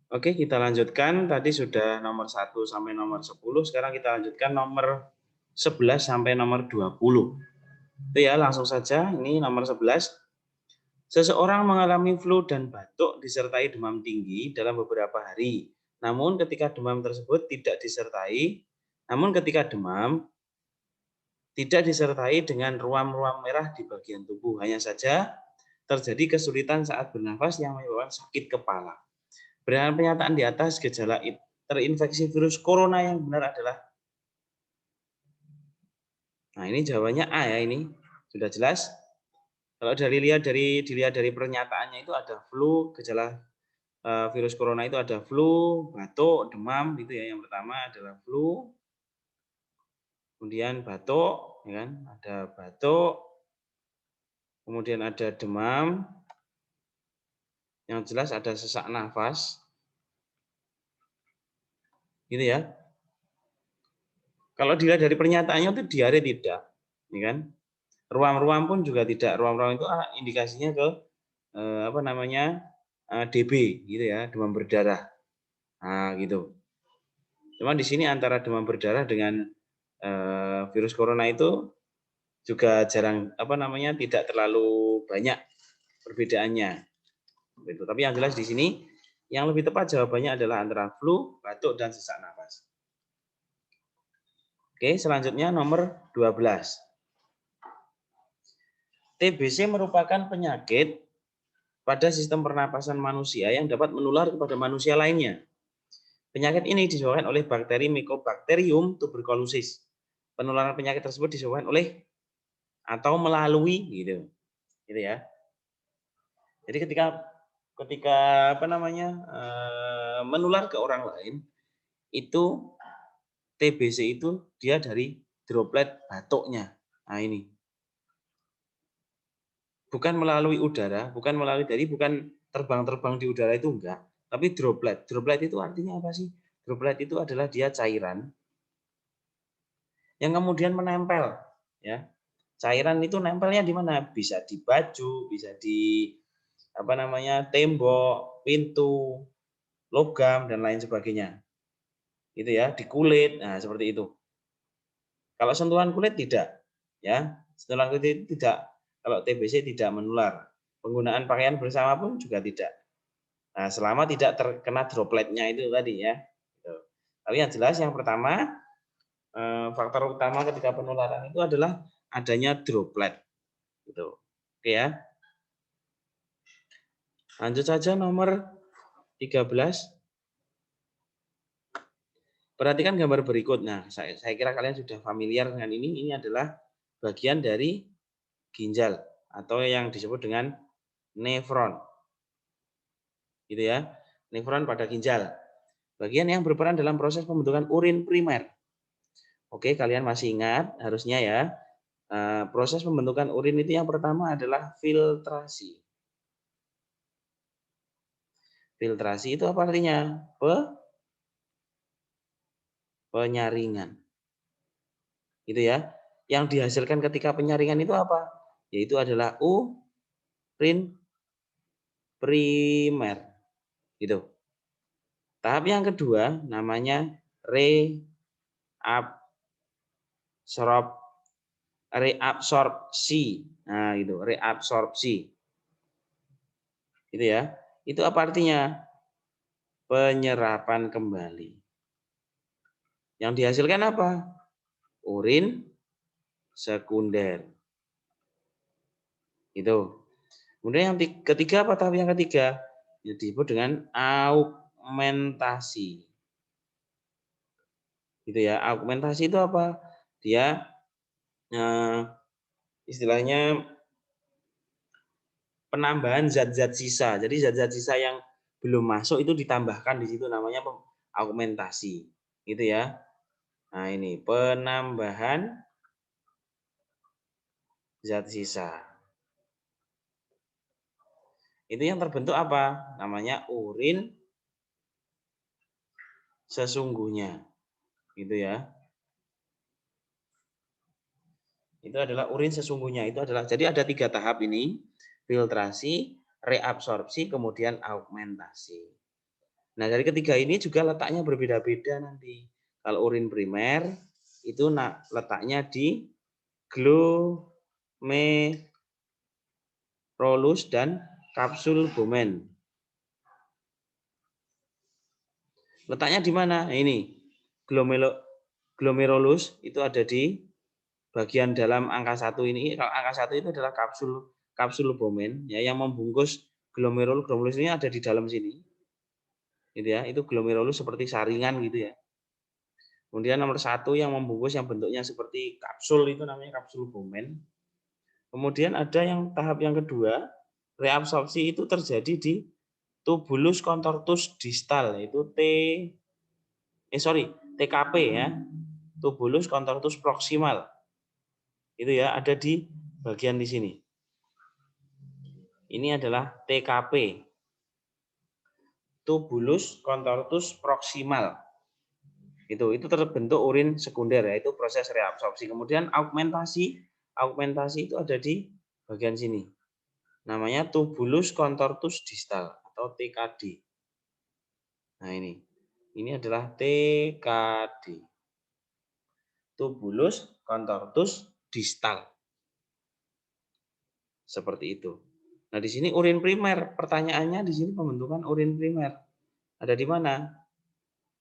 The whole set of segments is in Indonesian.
Oke, kita lanjutkan. Tadi sudah nomor 1 sampai nomor 10, sekarang kita lanjutkan nomor 11 sampai nomor 20. Itu ya, langsung saja. Ini nomor 11. Seseorang mengalami flu dan batuk disertai demam tinggi dalam beberapa hari. Namun ketika demam tersebut tidak disertai, namun ketika demam tidak disertai dengan ruam-ruam merah di bagian tubuh. Hanya saja terjadi kesulitan saat bernafas yang menyebabkan sakit kepala. Berdasarkan pernyataan di atas, gejala terinfeksi virus corona yang benar adalah. Nah, ini jawabannya A ya, ini sudah jelas. Kalau dilihat dari pernyataannya itu ada flu, gejala virus corona itu ada flu, batuk, demam gitu ya. Yang pertama adalah flu, kemudian batuk, ya kan? Ada batuk, kemudian ada demam, yang jelas ada sesak nafas, gitu ya. Kalau dilihat dari pernyataannya itu diare tidak, ya kan? Ruam-ruam pun juga tidak. Ruam-ruam itu indikasinya ke DB gitu ya, demam berdarah. Nah, gitu. Cuma di sini antara demam berdarah dengan virus corona itu juga jarang tidak terlalu banyak perbedaannya. Gitu. Tapi yang jelas di sini yang lebih tepat jawabannya adalah antara flu, batuk dan sesak nafas. Oke, selanjutnya nomor 12. TBC merupakan penyakit pada sistem pernapasan manusia yang dapat menular kepada manusia lainnya. Penyakit ini disebabkan oleh bakteri Mycobacterium tuberculosis. Penularan penyakit tersebut disebabkan oleh atau melalui gitu ya. Jadi ketika menular ke orang lain itu TBC itu dia dari droplet batuknya. Nah, ini. Bukan melalui udara, bukan terbang-terbang di udara itu enggak, tapi droplet. Droplet itu artinya apa sih? Droplet itu adalah dia cairan yang kemudian menempel, ya. Cairan itu nempelnya di mana? Bisa di baju, bisa di tembok, pintu, logam dan lain sebagainya. Gitu ya, di kulit. Nah, seperti itu. Kalau sentuhan kulit tidak, ya. Sentuhan kulit tidak. Kalau TBC tidak menular. Penggunaan pakaian bersama pun juga tidak. Nah, selama tidak terkena dropletnya itu tadi ya. Gitu. Tapi yang jelas yang pertama, faktor utama ketika penularan itu adalah adanya droplet. Gitu. Oke ya. Lanjut saja nomor 13. Perhatikan gambar berikut. Nah, saya kira kalian sudah familiar dengan ini. Ini adalah bagian dari ginjal atau yang disebut dengan nefron. Gitu ya. Nefron pada ginjal. Bagian yang berperan dalam proses pembentukan urin primer. Oke, kalian masih ingat harusnya ya. Proses pembentukan urin itu yang pertama adalah filtrasi. Filtrasi itu apa artinya? Penyaringan. Gitu ya. Yang dihasilkan ketika penyaringan itu apa? Yaitu adalah urin primer. Gitu. Tahap yang kedua namanya reabsorpsi. Nah, gitu, reabsorpsi. Gitu ya. Itu apa artinya? Penyerapan kembali. Yang dihasilkan apa? Urin sekunder. Itu. Kemudian yang ketiga apa tahap yang ketiga? Yang disebut dengan augmentasi. Gitu ya. Augmentasi itu apa? Dia istilahnya penambahan zat-zat sisa. Jadi zat-zat sisa yang belum masuk itu ditambahkan di situ namanya augmentasi. Gitu ya. Nah, ini penambahan zat sisa. Itu yang terbentuk apa? Namanya urin sesungguhnya. Gitu ya. Itu adalah urin sesungguhnya. Itu adalah, jadi ada 3 tahap ini. Filtrasi, reabsorpsi, kemudian augmentasi. Nah, dari ketiga ini juga letaknya berbeda-beda nanti. Kalau urin primer itu letaknya di glomerulus dan kapsul Bowman. Letaknya di mana? Nah, ini glomerulus itu ada di bagian dalam angka 1 ini. Kalau angka 1 itu adalah kapsul Bowman ya, yang membungkus glomerulus ini ada di dalam sini. Gitu ya, itu glomerulus seperti saringan gitu ya. Kemudian nomor 1 yang membungkus yang bentuknya seperti kapsul itu namanya kapsul Bowman. Kemudian ada yang tahap yang kedua, reabsorpsi itu terjadi di tubulus contortus distal, yaitu TKP ya, tubulus contortus proximal. Itu ya, ada di bagian di sini. Ini adalah TKP, tubulus contortus proximal. Itu terbentuk urin sekunder, yaitu proses reabsorpsi. Kemudian augmentasi itu ada di bagian sini. Namanya tubulus contortus distal atau TKD. Nah, ini adalah TKD. Tubulus contortus distal. Seperti itu. Nah, di sini urin primer. Pertanyaannya di sini pembentukan urin primer. Ada di mana?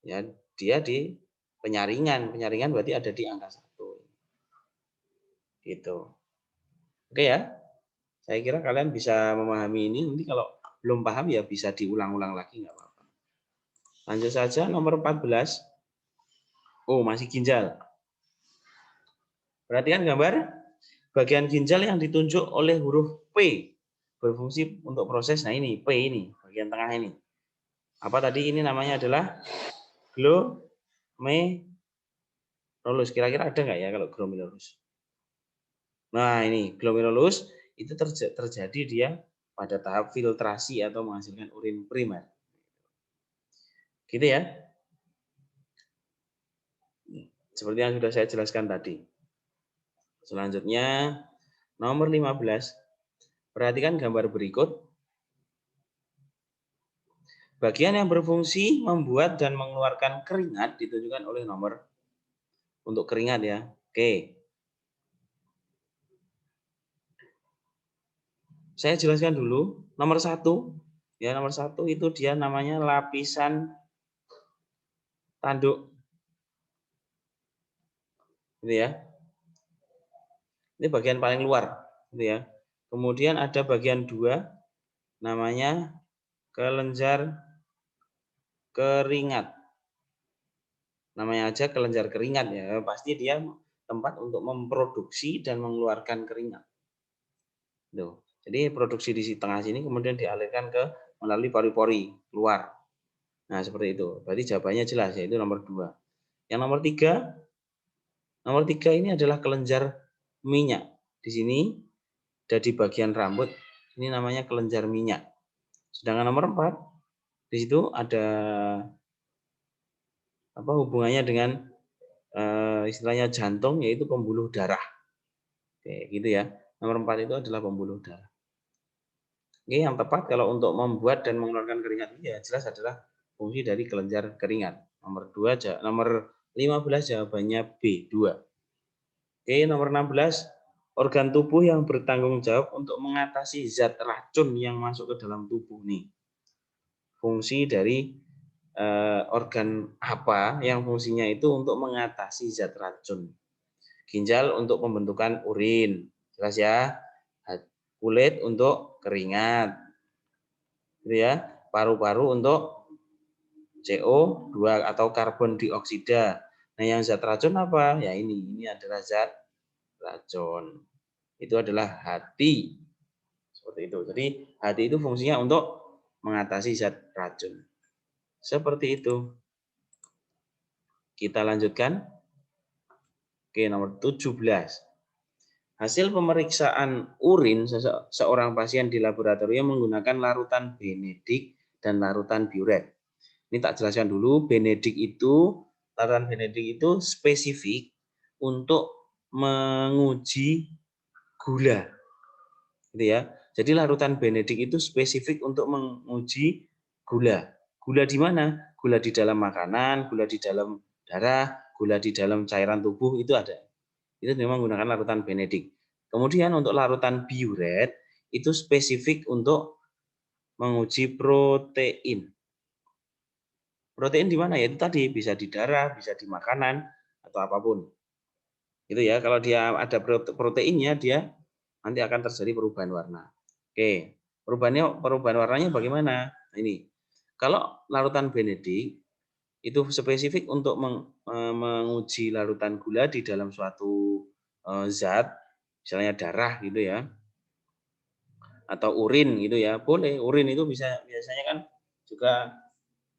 Ya, dia di penyaringan. Penyaringan berarti ada di angka 1. Gitu. Oke ya. Saya kira kalian bisa memahami ini. Nanti kalau belum paham ya bisa diulang-ulang lagi, nggak apa-apa. Lanjut saja nomor 14. Oh, masih ginjal. Perhatikan gambar. Bagian ginjal yang ditunjuk oleh huruf P berfungsi untuk proses. Nah, ini P ini, bagian tengah ini. Apa tadi ini namanya adalah glomerulus. Kira-kira ada nggak ya kalau glomerulus? Nah, ini glomerulus itu terjadi dia pada tahap filtrasi atau menghasilkan urin primer. Gitu ya. Seperti yang sudah saya jelaskan tadi. Selanjutnya, nomor 15. Perhatikan gambar berikut. Bagian yang berfungsi membuat dan mengeluarkan keringat ditunjukkan oleh nomor untuk keringat ya. Oke. Saya jelaskan dulu. Nomor 1. Ya, nomor 1 itu dia namanya lapisan tanduk. Gitu ya. Ini bagian paling luar, gitu ya. Kemudian ada bagian 2 namanya kelenjar keringat. Namanya aja kelenjar keringat ya, pasti dia tempat untuk memproduksi dan mengeluarkan keringat. Tuh. Jadi produksi di tengah sini kemudian dialirkan ke melalui pori-pori keluar. Nah, seperti itu. Berarti jawabannya jelas, yaitu nomor 2. Yang nomor 3, ini adalah kelenjar minyak. Di sini ada di bagian rambut, ini namanya kelenjar minyak. Sedangkan nomor 4, di situ ada apa hubungannya dengan istilahnya jantung, yaitu pembuluh darah. Oke, gitu ya. Nomor 4 itu adalah pembuluh darah. Oke, yang tepat kalau untuk membuat dan mengeluarkan keringat ini ya jelas adalah fungsi dari kelenjar keringat. Nomor 15 jawabannya B2. Oke, nomor 16, organ tubuh yang bertanggung jawab untuk mengatasi zat racun yang masuk ke dalam tubuh nih. Fungsi dari organ apa yang fungsinya itu untuk mengatasi zat racun. Ginjal untuk pembentukan urin, jelas ya. Kulit untuk keringat, gitu ya. Paru-paru untuk CO2 atau karbon dioksida. Nah, yang zat racun apa? Ya ini adalah zat racun. Itu adalah hati. Seperti itu. Jadi hati itu fungsinya untuk mengatasi zat racun. Seperti itu. Kita lanjutkan. Oke, nomor 17. Hasil pemeriksaan urin seorang pasien di laboratorium menggunakan larutan Benedik dan larutan Biuret. Ini tak jelaskan dulu, larutan Benedik itu spesifik untuk menguji gula. Gitu ya. Jadi larutan Benedik itu spesifik untuk menguji gula Gula di mana? Gula di dalam makanan, gula di dalam darah, gula di dalam cairan tubuh itu ada. Itu memang menggunakan larutan Benedict. Kemudian untuk larutan Biuret itu spesifik untuk menguji protein. Protein di mana ya? Itu tadi bisa di darah, bisa di makanan atau apapun. Itu ya, kalau dia ada proteinnya dia nanti akan terjadi perubahan warna. Oke, perubahan warnanya bagaimana? Nah, ini. Kalau larutan Benedict itu spesifik untuk menguji larutan gula di dalam suatu zat, misalnya darah gitu ya, atau urin gitu ya, boleh. Urin itu biasanya kan juga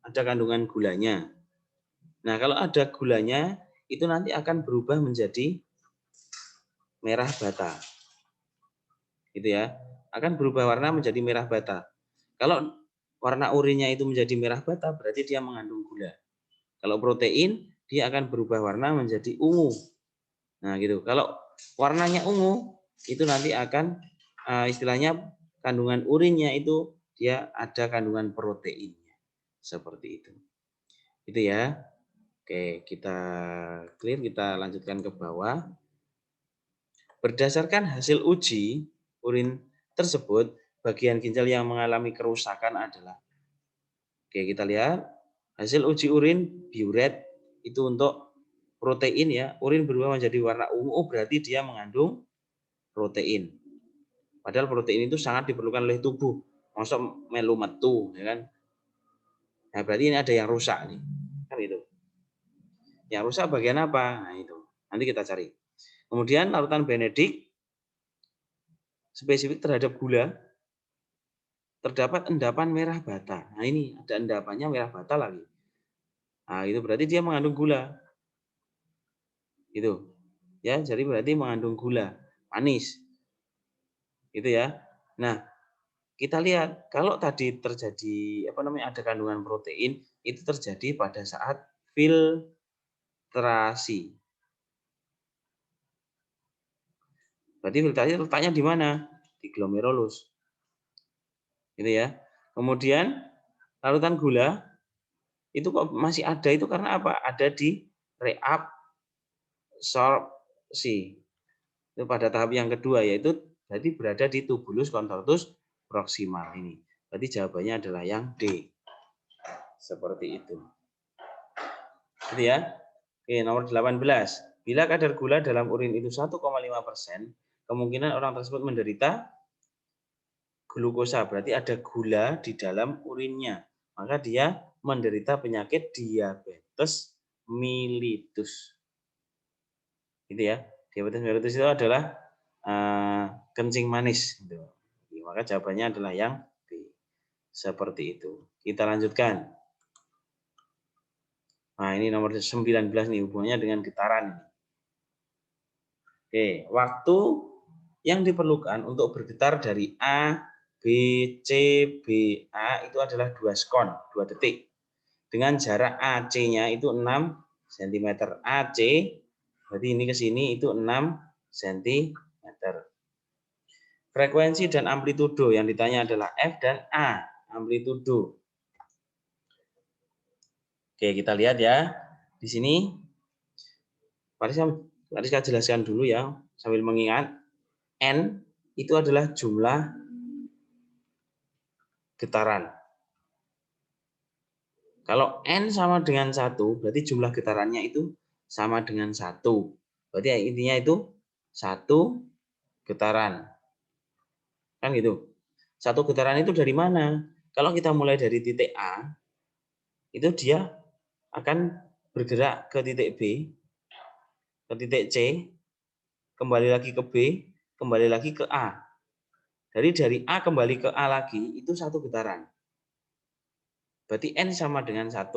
ada kandungan gulanya. Nah, kalau ada gulanya itu nanti akan berubah menjadi merah bata. Gitu ya. Akan berubah warna menjadi merah bata. Kalau warna urinnya itu menjadi merah bata berarti dia mengandung gula. Kalau protein dia akan berubah warna menjadi ungu. Nah, gitu. Kalau warnanya ungu itu nanti akan istilahnya kandungan urinnya itu dia ada kandungan proteinnya. Seperti itu. Itu ya. Oke, kita clear, kita lanjutkan ke bawah. Berdasarkan hasil uji urin tersebut, bagian ginjal yang mengalami kerusakan adalah. Oke, kita lihat hasil uji urin Biuret itu untuk protein ya. Urin berubah menjadi warna ungu berarti dia mengandung protein. Padahal protein itu sangat diperlukan oleh tubuh. Masuk melu metu, ya kan? Nah, berarti ini ada yang rusak nih. Kan itu. Yang rusak bagian apa? Nah, itu. Nanti kita cari. Kemudian larutan Benedict spesifik terhadap gula terdapat endapan merah bata. Nah, ini ada endapannya merah bata lagi. Nah, itu berarti dia mengandung gula. Gitu. Ya, jadi berarti mengandung gula, manis. Gitu ya. Nah, kita lihat kalau tadi terjadi ada kandungan protein itu terjadi pada saat filtrasi. Berarti filtrasi letaknya di mana? Di glomerulus. Gitu ya. Kemudian larutan gula itu kok masih ada itu karena apa? Ada di reabsorpsi. Itu pada tahap yang kedua yaitu berarti berada di tubulus contortus proximal ini. Berarti jawabannya adalah yang D. Seperti itu. Gitu ya. Oke, nomor 18. Bila kadar gula dalam urin itu 1,5%, kemungkinan orang tersebut menderita glukosa. Berarti ada gula di dalam urinnya. Maka dia menderita penyakit diabetes mellitus. Gitu ya. Diabetes mellitus itu adalah kencing manis. Gitu. Maka jawabannya adalah yang B. Seperti itu. Kita lanjutkan. Nah, ini nomor 19 nih, hubungannya dengan getaran. Oke, waktu yang diperlukan untuk bergetar dari A, B, C, B, A itu adalah 2 sekon, 2 detik. Dengan jarak AC-nya itu 6 cm. AC, berarti ini ke sini itu 6 cm. Frekuensi dan amplitudo yang ditanya adalah F dan A, amplitudo. Oke, kita lihat ya. Di sini tadi saya jelaskan dulu ya, sambil mengingat. N itu adalah jumlah getaran. Kalau N sama dengan 1, berarti jumlah getarannya itu sama dengan 1. Berarti intinya itu 1 getaran. Kan gitu. 1 getaran itu dari mana? Kalau kita mulai dari titik A, itu dia akan bergerak ke titik B, ke titik C, kembali lagi ke B, kembali lagi ke A. Dari A kembali ke A lagi, itu 1 getaran. Berarti N sama dengan 1.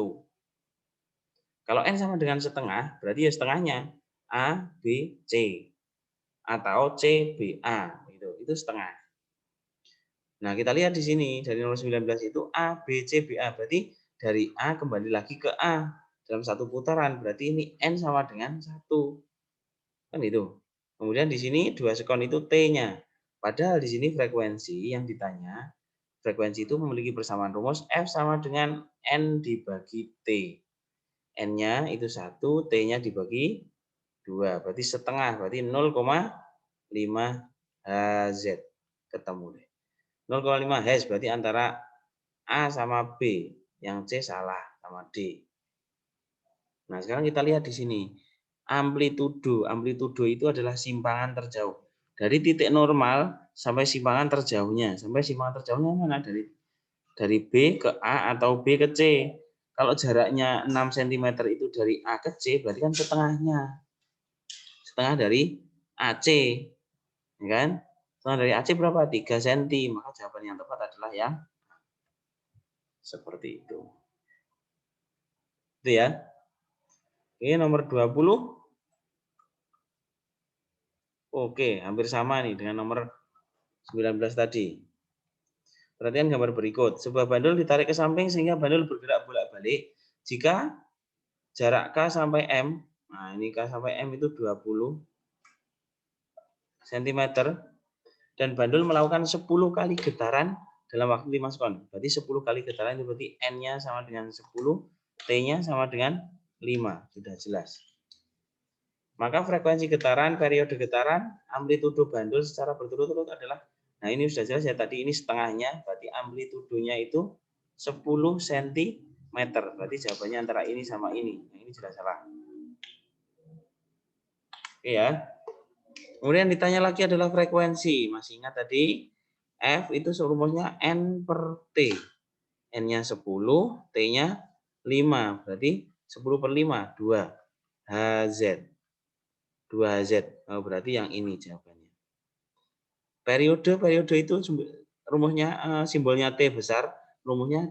Kalau N sama dengan setengah, berarti ya setengahnya A, B, C. Atau C, B, A. Itu setengah. Nah, kita lihat di sini, dari nomor 19 itu A, B, C, B, A. Berarti dari A kembali lagi ke A. Dalam 1 putaran, berarti ini N sama dengan 1. Kan itu. Kemudian di sini 2 sekon itu T-nya. Padahal di sini frekuensi yang ditanya frekuensi itu memiliki persamaan rumus F sama dengan N dibagi T. N-nya itu 1, T-nya dibagi 2. Berarti setengah, berarti 0,5 Hz. Ketemu deh. 0,5 Hz berarti antara A sama B. Yang C salah sama D. Nah, sekarang kita lihat di sini. Amplitudo. Amplitudo itu adalah simpangan terjauh. Dari titik normal sampai simpangan terjauhnya. Sampai simpangan terjauhnya mana? Dari B ke A atau B ke C. Kalau jaraknya 6 cm itu dari A ke C, berarti kan setengahnya. Setengah dari AC. Ya kan? Setengah dari AC berapa? 3 cm. Maka jawaban yang tepat adalah yang seperti itu. Itu ya. Oke, nomor 20. Oke, hampir sama nih dengan nomor 19 tadi. Perhatikan gambar berikut. Sebuah bandul ditarik ke samping sehingga bandul bergerak bolak-balik. Jika jarak K sampai M, nah ini K sampai M itu 20 cm, dan bandul melakukan 10 kali getaran dalam waktu 5 sekon. Berarti 10 kali getaran itu berarti N-nya sama dengan 10, T-nya sama dengan 5. Sudah jelas. Maka frekuensi getaran, periode getaran, amplitudo bandul secara berturut-turut adalah, nah ini sudah jelas ya, tadi ini setengahnya, berarti amplitudonya itu 10 cm. Berarti jawabannya antara ini sama ini. Nah, ini jelas salah. Oke ya. Kemudian ditanya lagi adalah frekuensi. Masih ingat tadi, F itu rumusnya N per T. N-nya 10, T-nya 5. Berarti 10 per 5, 2 Hz. 2 Hz. Oh, berarti yang ini jawabannya. Periode itu rumusnya simbolnya T besar, rumusnya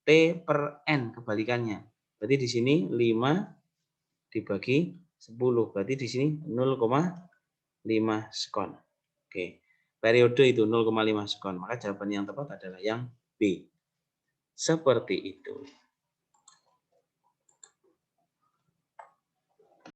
T per N kebalikannya. Berarti di sini 5 dibagi 10. Berarti di sini 0,5 sekon. Oke. Periode itu 0,5 sekon. Maka jawaban yang tepat adalah yang B. Seperti itu.